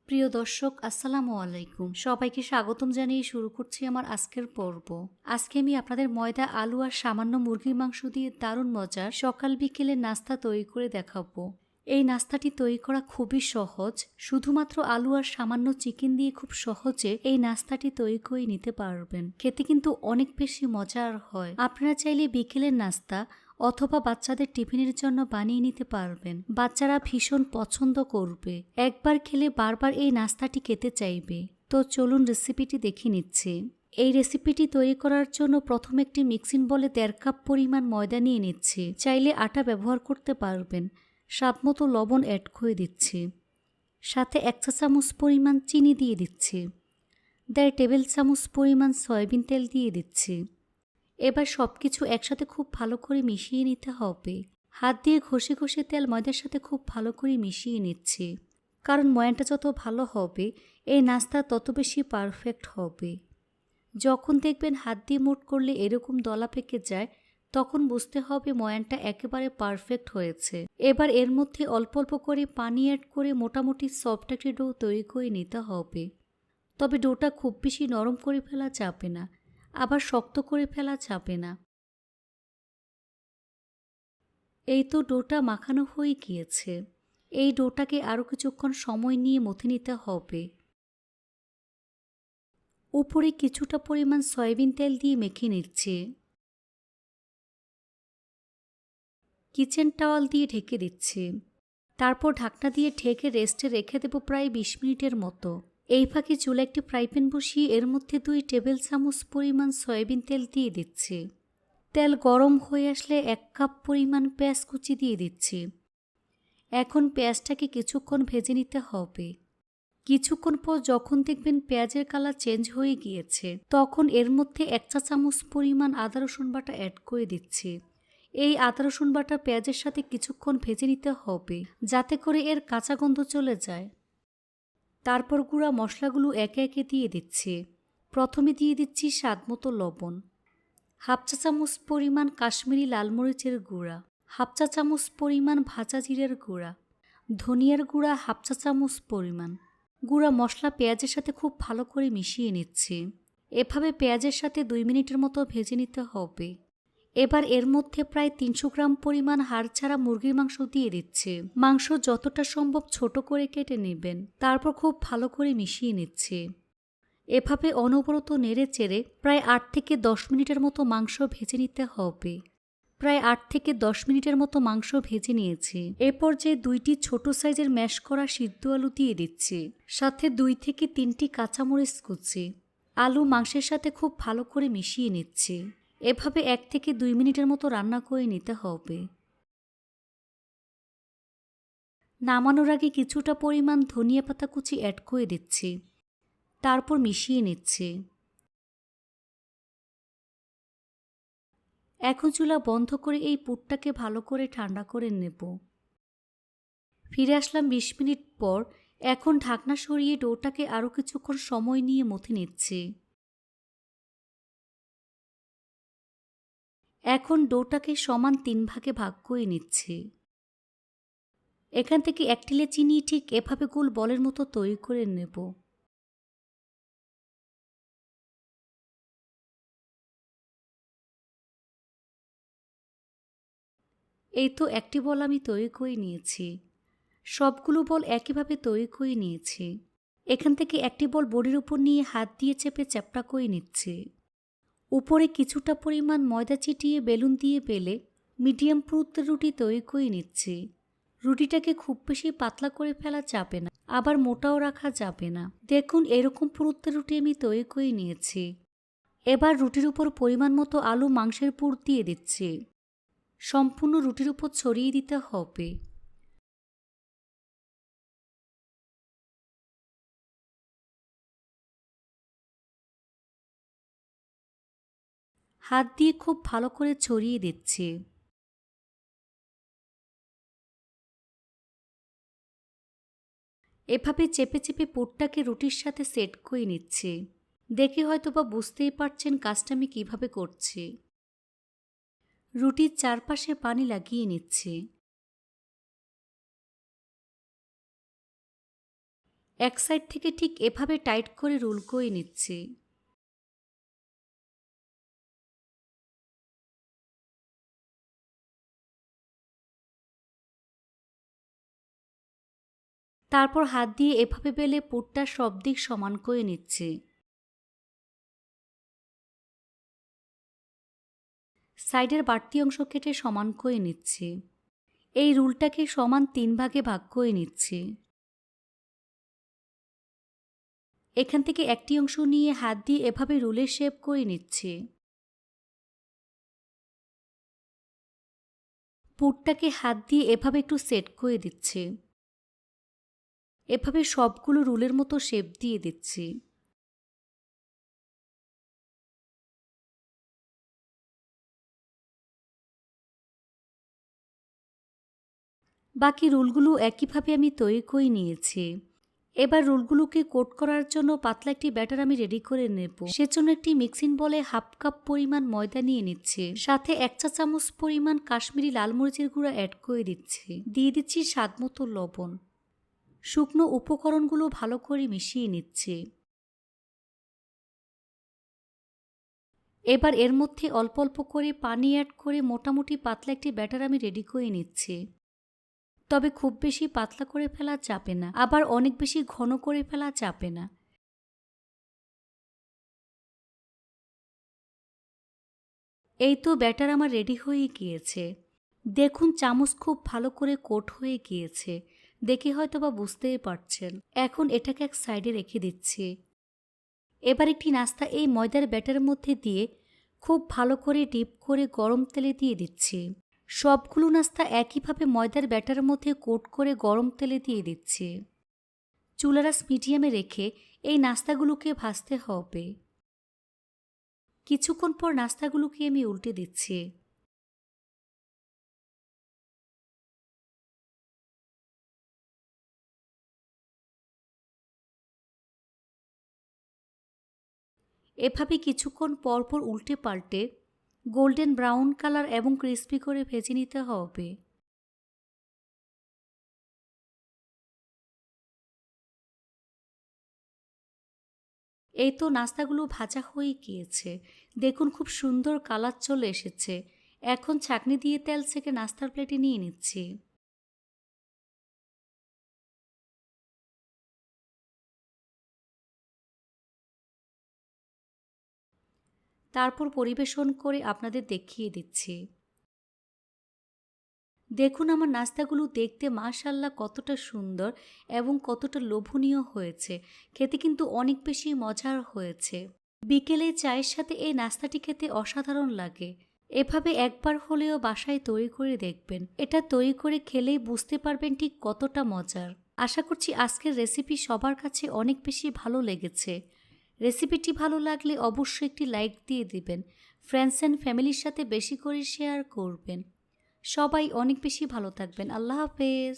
প্রিয় দর্শক, আসসালামু আলাইকুম। সবাইকে স্বাগতম জানিয়ে শুরু করছি আমার আজকের পর্ব। আজকে আমি আপনাদের ময়দা, আলু আর সামান্য মুরগির মাংস দিয়ে দারুণ মজার সকাল বিকেলে নাস্তা তৈরি করে দেখাবো। এই নাস্তাটি তৈরি করা খুবই সহজ। শুধুমাত্র আলু আর সামান্য চিকেন দিয়ে খুব সহজে এই নাস্তাটি তৈরি করে নিতে পারবেন। খেতে কিন্তু অনেক বেশি মজার হয়। আপনারা চাইলে বিকেলের নাস্তা অথবা বাচ্চাদের টিফিনের জন্য বানিয়ে নিতে পারবেন। বাচ্চারা ভীষণ পছন্দ করবে। একবার খেলে বারবার এই নাস্তাটি খেতে চাইবে। তো চলুন রেসিপিটি দেখে নিচ্ছি। এই রেসিপিটি তৈরি করার জন্য প্রথমে একটি মিক্সিং বলে 1.5 কাপ পরিমাণ ময়দা নিয়ে নিচ্ছি। চাইলে আটা ব্যবহার করতে পারবেন। স্বাদমতো লবণ অ্যাড করে দিচ্ছি। সাথে 1 চা চামচ পরিমাণ চিনি দিয়ে দিচ্ছি। 1.5 টেবিল চামচ পরিমাণ সয়াবিন তেল দিয়ে দিচ্ছি। এবার সবকিছু একসাথে খুব ভালো করে মিশিয়ে নিতে হবে। হাত দিয়ে ঘষে ঘষে তেল ময়দার সাথে খুব ভালো করে মিশিয়ে নিচ্ছি। কারণ ময়ানটা যত ভালো হবে এই নাস্তা তত বেশি পারফেক্ট হবে। যখন দেখবেন হাত দিয়ে মুঠ করলে এরকম দলা পেকে যায়, তখন বুঝতে হবে ময়ানটা একেবারে পারফেক্ট হয়েছে। এবার এর মধ্যে অল্প অল্প করে পানি অ্যাড করে মোটামুটি সফট একটি ডো তৈরি করে নিতে হবে। তবে ডোটা খুব বেশি নরম করে ফেলা যাবে না, আবার শক্ত করে ফেলা যাবে না। এই তো ডোটা মাখানো হয়ে গিয়েছে। এই ডোটাকে আরও কিছুক্ষণ সময় নিয়ে মথে নিতে হবে। উপরে কিছুটা পরিমাণ সয়াবিন তেল দিয়ে মেখে নিচ্ছি। কিচেন টাওয়াল দিয়ে ঢেকে দিচ্ছি। তারপর ঢাকনা দিয়ে ঢেকে রেস্টে রেখে দেব প্রায় 20 মিনিটের মতো। এই ফাঁকে চুলা একটি ফ্রাই প্যান বসিয়ে এর মধ্যে 2 টেবিল চামচ পরিমাণ সয়াবিন তেল দিয়ে দিচ্ছি। তেল গরম হয়ে আসলে 1 কাপ পরিমাণ পেঁয়াজ কুচি দিয়ে দিচ্ছি। এখন পেঁয়াজটাকে কিছুক্ষণ ভেজে নিতে হবে। কিছুক্ষণ পর যখন দেখবেন পেঁয়াজের কালার চেঞ্জ হয়ে গিয়েছে, তখন এর মধ্যে 1 চা চামচ পরিমাণ আদা রসুন বাটা অ্যাড করে দিচ্ছি। এই আদা রসুন বাটা পেঁয়াজের সাথে কিছুক্ষণ ভেজে নিতে হবে, যাতে করে এর কাঁচা গন্ধ চলে যায়। তারপর গুঁড়া মশলাগুলো একে একে দিয়ে দিচ্ছি। প্রথমে দিয়ে দিচ্ছি স্বাদমতো লবণ, 1/2 চা চামচ পরিমাণ কাশ্মীরি লাল মরিচের গুঁড়া, 1/2 চা চামচ পরিমাণ ভাজা জিরের গুঁড়া, ধনিয়ার গুঁড়া 1/2 চা চামচ পরিমাণ। গুঁড়া মশলা পেঁয়াজের সাথে খুব ভালো করে মিশিয়ে নিচ্ছি। এভাবে পেঁয়াজের সাথে 2 মিনিটের মতো ভেজে নিতে হবে। এবার এর মধ্যে প্রায় 300 গ্রাম পরিমাণ হাড় ছাড়া মুরগির মাংস দিয়ে দিচ্ছি। মাংস যতটা সম্ভব ছোট করে কেটে নেবেন। তারপর খুব ভালো করে মিশিয়ে নিচ্ছি। এভাবে অনবরত নেড়ে চেড়ে প্রায় 8 থেকে 10 মিনিটের মতো মাংস ভেজে নিতে হবে। প্রায় 8 থেকে 10 মিনিটের মতো মাংস ভেজে নিয়েছি। এ পর্যায়ে 2টি ছোট সাইজের ম্যাশ করা সিদ্ধ আলু দিয়ে দিচ্ছি। সাথে 2 থেকে 3টি কাঁচামরিচ কুচি। আলু মাংসের সাথে খুব ভালো করে মিশিয়ে নিচ্ছি। এভাবে 1 থেকে 2 মিনিটের মতো রান্না করে নিতে হবে। নামানোর আগে কিছুটা পরিমাণ ধনিয়া পাতা কুচি অ্যাড করে দিচ্ছি। তারপর মিশিয়ে নিচ্ছি। এখন চুলা বন্ধ করে এই পুরটাকে ভালো করে ঠান্ডা করে নেব। ফিরে আসলাম 20 মিনিট পর। এখন ঢাকনা সরিয়ে ডোটাকে আরও কিছুক্ষণ সময় নিয়ে মথে নিচ্ছি। এখন ডোটাকে সমান 3 ভাগে ভাগ করে নিচ্ছি। এখান থেকে 1 টিলে চিনি ঠিক এভাবে গোল বলের মতো তৈরি করে নেব। এই তো একটি বল আমি তৈরি করে নিয়েছি। সবগুলো বল একইভাবে তৈরি করে নিয়েছি। এখান থেকে একটি বল বডির উপর নিয়ে হাত দিয়ে চেপে চ্যাপ্টা করে নিচ্ছি। উপরে কিছুটা পরিমাণ ময়দা চিটিয়ে বেলুন দিয়ে বেলে মিডিয়াম পুরুত্বের রুটি তৈরি করে নিচ্ছি। রুটিটাকে খুব বেশি পাতলা করে ফেলা যাবে না, আবার মোটাও রাখা যাবে না। দেখুন এরকম পুরুত্বের রুটি আমি তৈরি করে নিয়েছি। এবার রুটির উপর পরিমাণ মতো আলু মাংসের পুর দিয়ে দিচ্ছি। সম্পূর্ণ রুটির উপর ছড়িয়ে দিতে হবে। হাত দিয়ে খুব ভালো করে ছড়িয়ে দিচ্ছি। এভাবে চেপে চেপে পুরটাকে রুটির সাথে সেট করে নিচ্ছি। দেখে হয়তোবা বুঝতেই পারছেন কাজটা আমি কিভাবে করছি। রুটির চারপাশে পানি লাগিয়ে নিচ্ছি। এক সাইড থেকে ঠিক এভাবে টাইট করে রোল করে নিচ্ছি। তারপর হাত দিয়ে এভাবে বেলে পুরটা সব দিক সমান করে নিচ্ছি। সাইডের বাড়তি অংশ কেটে সমান করে নিচ্ছি। এই রুলটাকে সমান 3 ভাগে ভাগ করে নিচ্ছি। এখান থেকে একটি অংশ নিয়ে হাত দিয়ে এভাবে রুলের শেপ করে নিচ্ছি। পুরটাকে হাত দিয়ে এভাবে একটু সেট করে দিচ্ছি। এভাবে সবগুলো রুলের মতো শেপ দিয়ে দিচ্ছি। বাকি রোলগুলো একইভাবে আমি তৈরি করে নিয়েছি। এবার রোলগুলোকে কোট করার জন্য পাতলা একটি ব্যাটার আমি রেডি করে নেব। সেজন্য একটি মিক্সিং বলে হাফ কাপ পরিমাণ ময়দা নিয়ে নিচ্ছি। সাথে 1 চা চামচ পরিমাণ কাশ্মীরি লাল মরিচের গুঁড়া অ্যাড করে দিচ্ছি। দিয়ে দিচ্ছি স্বাদমতো লবণ। শুকনো উপকরণগুলো ভালো করে মিশিয়ে নিচ্ছি। এবার এর মধ্যে অল্প অল্প করে পানি অ্যাড করে মোটামুটি পাতলা একটি ব্যাটার আমি রেডি করে নিচ্ছি। তবে খুব বেশি পাতলা করে ফেলা যাবে না, আবার অনেক বেশি ঘন করে ফেলা যাবে না। এই তো ব্যাটার আমার রেডি হয়ে গিয়েছে। দেখুন চামচ খুব ভালো করে কোট হয়ে গিয়েছে। দেখে হয়তো বা বুঝতেই পারছেন। এখন এটাকে এক সাইডে রেখে দিচ্ছি। এবার একটি নাস্তা এই ময়দার ব্যাটারের মধ্যে দিয়ে খুব ভালো করে ডিপ করে গরম তেলে দিয়ে দিচ্ছি। সবগুলো নাস্তা একইভাবে ময়দার ব্যাটারের মধ্যে কোট করে গরম তেলে দিয়ে দিচ্ছি। চুলার আঁচ মিডিয়ামে রেখে এই নাস্তাগুলোকে ভাজতে হবে। কিছুক্ষণ পর নাস্তাগুলোকে আমি উল্টে দিচ্ছি। এভাবে কিছুক্ষণ পরপর উল্টে পাল্টে গোল্ডেন ব্রাউন কালার এবং ক্রিস্পি করে ভেজে নিতে হবে। এই তো নাস্তাগুলো ভাজা হয়ে গিয়েছে। দেখুন খুব সুন্দর কালার চলে এসেছে। এখন ছাঁকনি দিয়ে তেল ছেঁকে নাস্তার প্লেটে নিয়ে নিচ্ছি। তারপর পরিবেশন করে আপনাদের দেখিয়ে দিচ্ছি। দেখুন আমার নাস্তাগুলো দেখতে মাশাআল্লাহ কতটা সুন্দর এবং কতটা লোভনীয় হয়েছে। খেতে কিন্তু অনেক বেশি মজার হয়েছে। বিকেলে চায়ের সাথে এই নাস্তাটি খেতে অসাধারণ লাগে। এভাবে একবার হলেও বাসায় তৈরি করে দেখবেন। এটা তৈরি করে খেলেই বুঝতে পারবেন ঠিক কতটা মজার। আশা করছি আজকের রেসিপি সবার কাছে অনেক বেশি ভালো লেগেছে। রেসিপিটি ভালো লাগলে অবশ্যই একটি লাইক দিয়ে দিবেন। ফ্রেন্ডস অ্যান্ড ফ্যামিলির সাথে বেশি করে শেয়ার করবেন। সবাই অনেক বেশি ভালো থাকবেন। আল্লাহ হাফেজ।